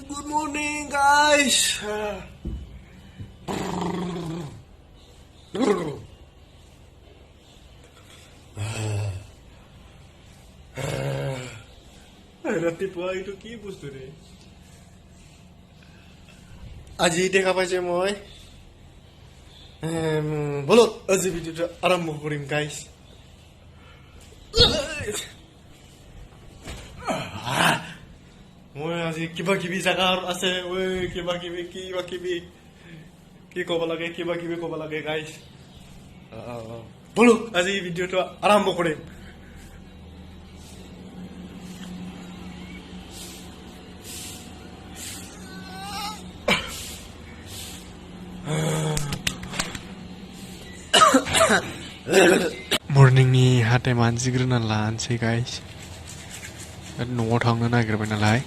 Good morning, guys. ৰাতিপুৱা এইটো কি বস্তু ৰে আজি দেখা পাইছে মই বলক আজি ভিডিঅ'টো আৰম্ভ কৰিম গাইজ মই আজি কিবা কিবি জাগা আছে কিবা কিবি কি ক'ব লাগে গাইজ বলক আজি ভিডিঅ'টো আৰম্ভ কৰিম मर्निंनि हाथाय मानजिग्रोना लानोसै गाइस न'आव थांनो नागिरबाय नालाय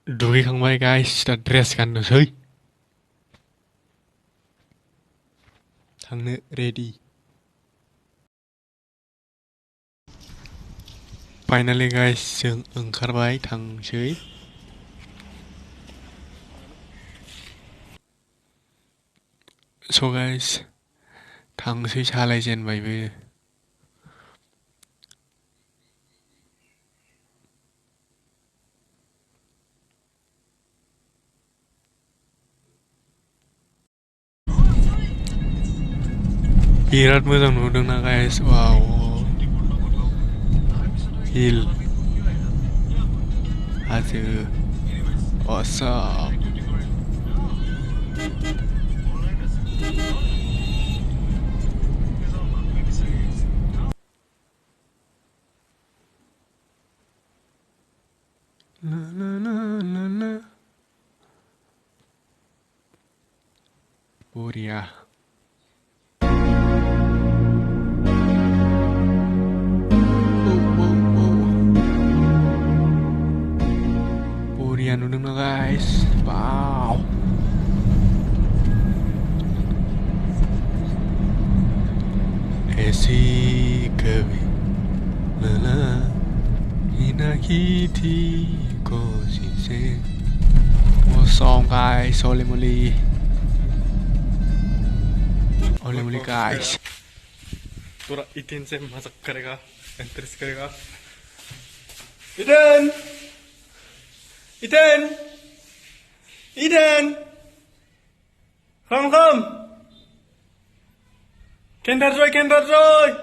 दुगैखांबाय गाइस दा ड्रेस गाननोसै थांनो रेडि फाइनाली गाइस जों ओंखारबाय थांसै स' गाइस थांसै सालायजेनबायबो बिराद मोजां नुदोंना गाइस वाव हिल हाजो awesome na na na na na Buria नुदोंना गाइस वाव ऐसी कभी लला हिनाकिति कोशिशे वो song guys holy moly guys पूरा इतने से मजाक करेगा इंटरेस्ट करेगा Ethan, come. Kinder Joy.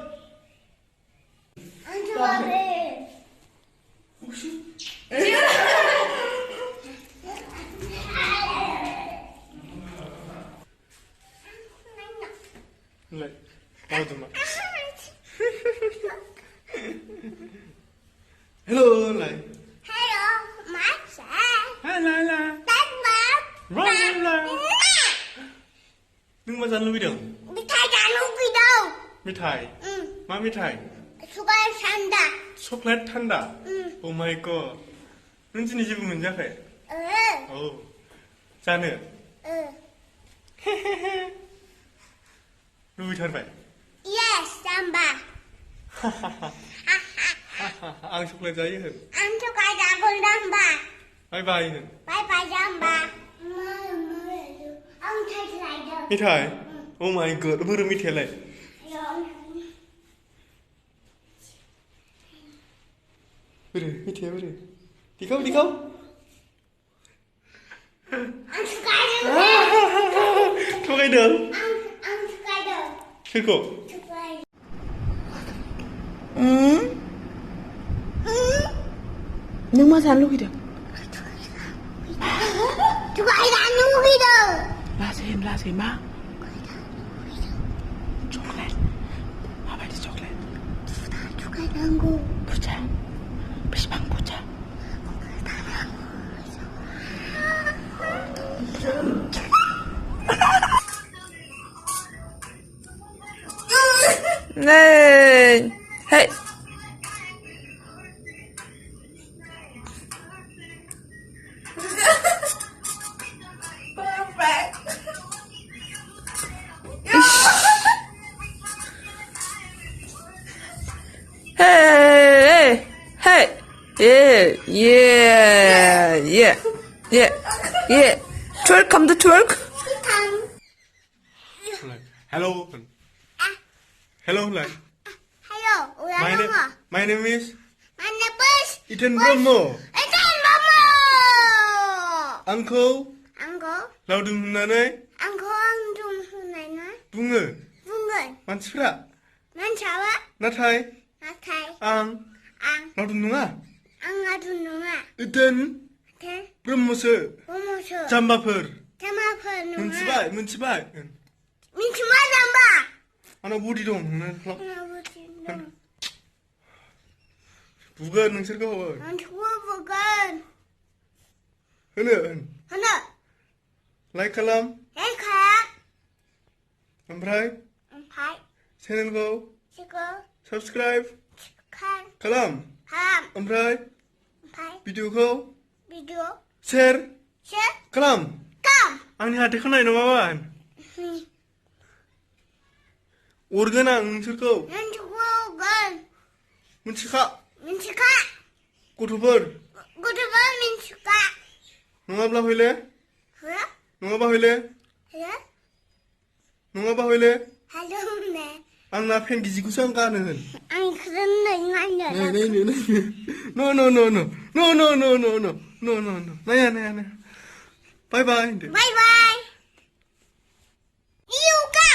Hello, like. नों मा जानो लुबैदों मिठाइ जानो लुबैदों मिठाइ मा मिठाइ चकलेट थान्दा ओ माय गड नों दिनै जेबो मोनजायाखै औ जानो लुबैथारबाय yes जाम्बा आं चकलेट जायो होन आं चकलेट जागोन जाम्बा बाय होन बाय जाम्बा मिठाइ ओ माय गड बोरो मिठाइलाय बोरो मिठाइया बोरो दिखाव थगायदों सोरखौ नों मा जानो लुगैदों लासै मा चकलेट माबायदि चकलेट बुरजा बेसेबां बुरजा 네. 헤이. 헤이. 헤이. 예. 예. 예. 예. 예. twerk, come to twerk. Hello. Hello. Hello, My name is My name is Ethan Bromo. Uncle. Uncle, 라우드문나네 좀 훈내나? 붕을 붕은 만치라 난 잡아? 나타이 나타이 앙 앙 라우드문나 앙아두 누나 으든 대 브롬모스 보모서 잠바퍼 자마퍼 누나 문치바이 민치마 잠바 하나 무리동 아버지 부가 능슬거 난 좋아보건 흐는 하나 라이칼람 에카 암프라이 파이 채널고 치고 subscribe 칸 칼람 함 암프라이 파이 비디오고 비디오 share 쉐 칼람 깜 아니 하트 큰아이 너마반 오르가나 응슬거 난 좋아보건 문치카 민치카 고토벌 고두번 민치카 너가블라 호일레 그래? 너가바 호일레 그래? 너가바 호일레 하려네 앙나 팬 기지구상 가는 아니 그런 거 아니야 No, no, no, no, no, no, no, no, no, no, no, no. 나야. Bye bye. 바이바이 You go!